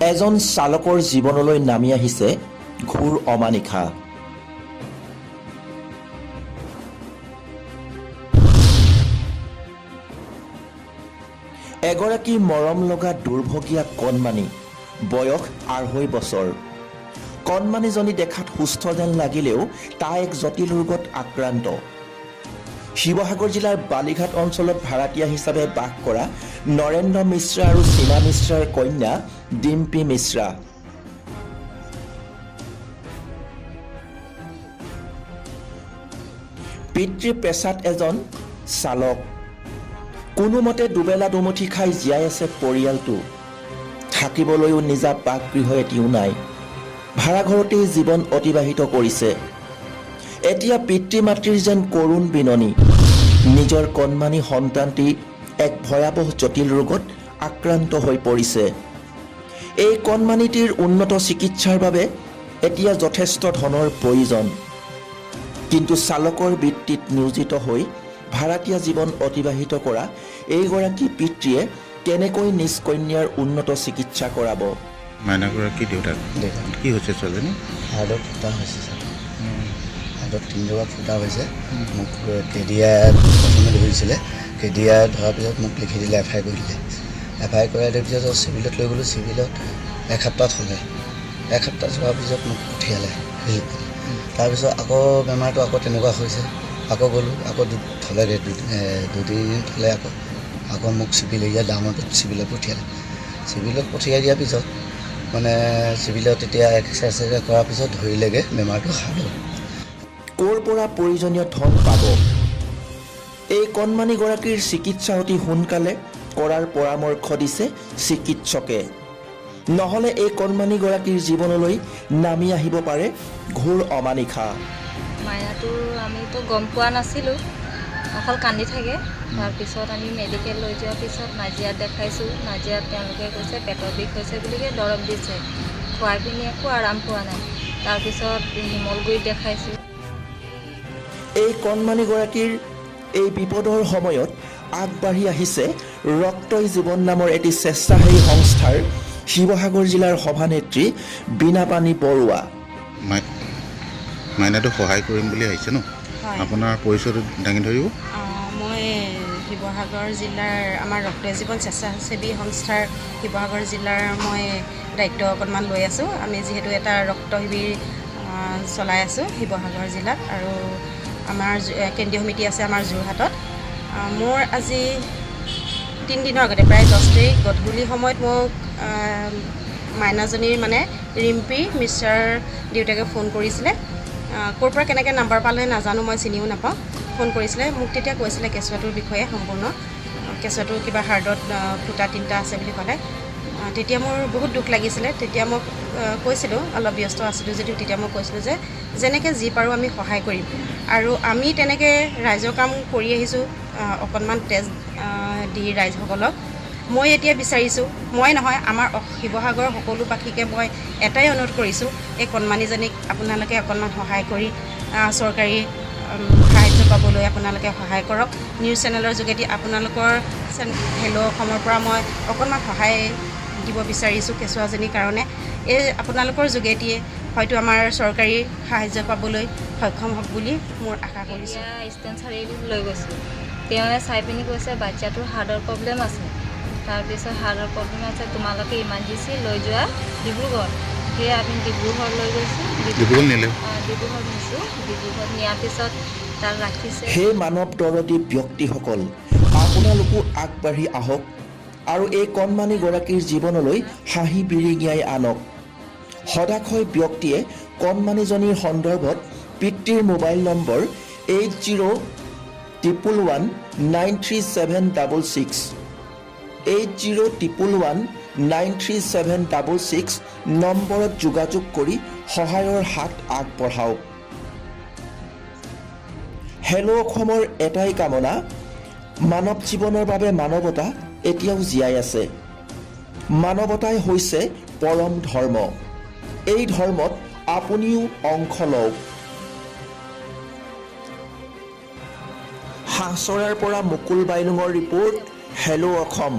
এজন চালকৰ জীৱনলৈ নামি আহিছে ঘোৰ অমানিশা। এগৰাকী মৰম লগা দুৰ্ভগীয়া কণমানি, বয়স ২.৫ বছৰ। কণমানিজনী দেখাত সুস্থ যেন লাগিলেও তাই এক জটিল ৰোগত আক্ৰান্ত। শিৱসাগৰ জিলাৰ বালিঘাট অঞ্চলত ভাড়াতীয়া হিচাপে বাস কৰা নৰেন্দ্ৰ মিশ্ৰা আৰু চীনা মিশ্ৰাৰ কন্যা ডিম্পী মিশ্ৰা। পিতৃ পেছাত এজন চালক। কোনোমতে দুবেলা দুমুঠি খাই জীয়াই আছে পৰিয়ালটো। থাকিবলৈও নিজা বাসগৃহ এটিও নাই। ভাড়াঘৰতেই জীৱন অতিবাহিত কৰিছে। এতিয়া পিতৃ মাতৃৰ যেন কৰুণ বিননি। নিজৰ কণমানি সন্তানটি এক ভয়াৱহ জটিল ৰোগত আক্ৰান্ত হৈ পৰিছে। এই কণমানিটিৰ উন্নত চিকিৎসাৰ বাবে এতিয়া যথেষ্ট ধনৰ প্ৰয়োজন। কিন্তু চালকৰ বৃত্তিত নিয়োজিত হৈ ভাড়াতীয়া জীৱন অতিবাহিত কৰা এইগৰাকী পিতৃয়ে কেনেকৈ নিজ কন্যাৰ উন্নত চিকিৎসা কৰাব? মাইনাগৰাকী দেউতাক কি হৈছে ছোৱালীজনী? হাৰ্টত ফুটা হৈছে ছাৰ। হাৰ্টত ৩ জোপা ফুটা হৈছে। মোক কেডিয়াই প্ৰথমে ধৰিছিলে। কেডিয়াই ধৰাৰ পিছত মোক লিখি দিলে, FI কৰি দিলে। FI কৰাই দিয়াৰ পিছত চিভিলত লৈ গ'লোঁ। চিভিলত এসপ্তাহ থ'লে। এসপ্তাহ থোৱাৰ পিছত মোক পঠিয়ালে। তাৰপিছত আকৌ বেমাৰটো আকৌ তেনেকুৱা হৈছে। আকৌ গ'লোঁ, আকৌ থ'লেগৈ, দুদিন থ'লে। আকৌ মোক চিভিল এৰিয়া ডাঙৰ চিভিলত পঠিয়ালে। চিভিলত পঠিয়াই দিয়াৰ পিছত মানে চিভিলত এতিয়া এক্সাৰচাইজ কৰাৰ পিছত ধৰিলেগৈ বেমাৰটো হাৰ্টত। ক'ৰ পৰা প্ৰয়োজনীয় ধন পাব? এই কণমানিগৰাকীৰ চিকিৎসা অতি সোনকালে কৰাৰ পৰামৰ্শ দিছে চিকিৎসকে। নহ'লে এই কণমানিগৰাকীৰ জীৱনলৈ নামি আহিব পাৰে ঘোৰ অমানিশা। মাইনাটো আমিতো গম পোৱা নাছিলোঁ, অকল কান্দি থাকে। তাৰপিছত আমি মেডিকেল লৈ যোৱাৰ পিছত নাজিৰাত দেখাইছোঁ। নাজিৰাত তেওঁলোকে কৈছে পেটৰ বিষ হৈছে বুলিকে দৰৱ দিছে। খুৱাই পিনি একো আৰাম পোৱা নাই। তাৰপিছত শিমলগুৰিত দেখাইছোঁ। এই কণমানিগৰাকীৰ এই বিপদৰ সময়ত আগবাঢ়ি আহিছে ৰক্তই জীৱন নামৰ এটি স্বেচ্ছাসেৱী সংস্থাৰ শিৱসাগৰ জিলাৰ সভানেত্ৰী বীণাপাণি বৰুৱা। মাইনাটো সহায় কৰিম বুলি আহিছে ন? আপোনাৰ পৰিচয়টো দাঙি ধৰিব। মই শিৱসাগৰ জিলাৰ আমাৰ ৰক্তই জীৱন স্বেচ্ছাসেৱী সংস্থাৰ শিৱসাগৰ জিলাৰ মই দায়িত্ব অকণমান লৈ আছোঁ। আমি যিহেতু এটা ৰক্ত শিবিৰ চলাই আছোঁ শিৱসাগৰ জিলাত, আৰু আমাৰ কেন্দ্ৰীয় সমিতি আছে আমাৰ যোৰহাটত। মোৰ আজি 3 দিনৰ আগতে প্ৰায় 10 তাৰিখ গধূলি সময়ত মোক মাইনাজনীৰ মানে ৰিম্পী মিশ্ৰাৰ দেউতাকে ফোন কৰিছিলে। ক'ৰ পৰা কেনেকৈ নাম্বাৰ পালে নাজানো, মই চিনিও নাপাওঁ। ফোন কৰিছিলে মোক, তেতিয়া কৈছিলে কেঁচুৱাটোৰ বিষয়ে সম্পূৰ্ণ। কেঁচুৱাটোৰ কিবা হাৰ্টত ফুটা 3টা আছে বুলি ক'লে। তেতিয়া মোৰ বহুত দুখ লাগিছিলে। তেতিয়া মই কৈছিলোঁ, অলপ ব্যস্ত আছিলোঁ যদিও তেতিয়া মই কৈছিলোঁ যে যেনেকৈ যি পাৰোঁ আমি সহায় কৰিম। আৰু আমি তেনেকৈ ৰাইজৰ কাম কৰি আহিছোঁ, অকণমান তেজ দি ৰাইজসকলক। মই এতিয়া বিচাৰিছোঁ, মই নহয় আমাৰ শিৱসাগৰৰ সকলোবাসীকে মই এটাই অনুৰোধ কৰিছোঁ, এই কণমানিজনীক আপোনালোকে অকণমান সহায় কৰি চৰকাৰী সাহাৰ্য পাবলৈ আপোনালোকে সহায় কৰক। নিউজ চেনেলৰ যোগেদি আপোনালোকৰ হেল্ল' অসমৰ পৰা মই অকণমান সহায় দিব বিচাৰিছোঁ কেঁচুৱাজনীৰ কাৰণে। এই আপোনালোকৰ যোগেদিয়ে হয়তো আমাৰ চৰকাৰী সাহাৰ্য পাবলৈ সক্ষম হ'ব বুলি মোৰ আশা কৰিছোঁ। ষ্টেন চাৰিআলিত লৈ গৈছোঁ। তেওঁৱে চাই পিনি কৈছে বাচ্চাটোৰ হাৰ্টৰ প্ৰব্লেম আছে। তাৰপিছত হাৰ্টৰ প্ৰব্লেম আছে, তোমালোকে ইমাৰ্জেঞ্চি লৈ যোৱা ডিব্ৰুগড়। সেয়ে আমি ডিব্ৰুগড় লৈ গৈছোঁ। ডিব্ৰুগড় নিছোঁ। ডিব্ৰুগড় নিয়াৰ পিছত তাত ৰাখিছে। সেই মানৱ দৰদী ব্যক্তিসকল, আপোনালোকো আগবাঢ়ি আহক আৰু এই কণমানিগৰাকীৰ জীৱনলৈ হাঁহি বিৰিঙিয়াই আনক। সদাশয় ব্যক্তিয়ে কণমানিজনীৰ সন্দৰ্ভত পিতৃৰ মোবাইল নম্বৰ 8011193766 8011193766 নম্বৰত যোগাযোগ কৰি সহায়ৰ হাত আগবঢ়াওক। হেল্ল' অসমৰ এটাই কামনা, মানৱ জীৱনৰ বাবে মানৱতা এতিয়াও জীয়াই আছে। মানৱতাই হৈছে পৰম ধৰ্ম। এই ধৰ্মত আপুনিও অংশ লওক। হাঁহচৰাৰ পৰা মুকুল বাইলুঙৰ ৰিপৰ্ট, হেল্ল' অসম।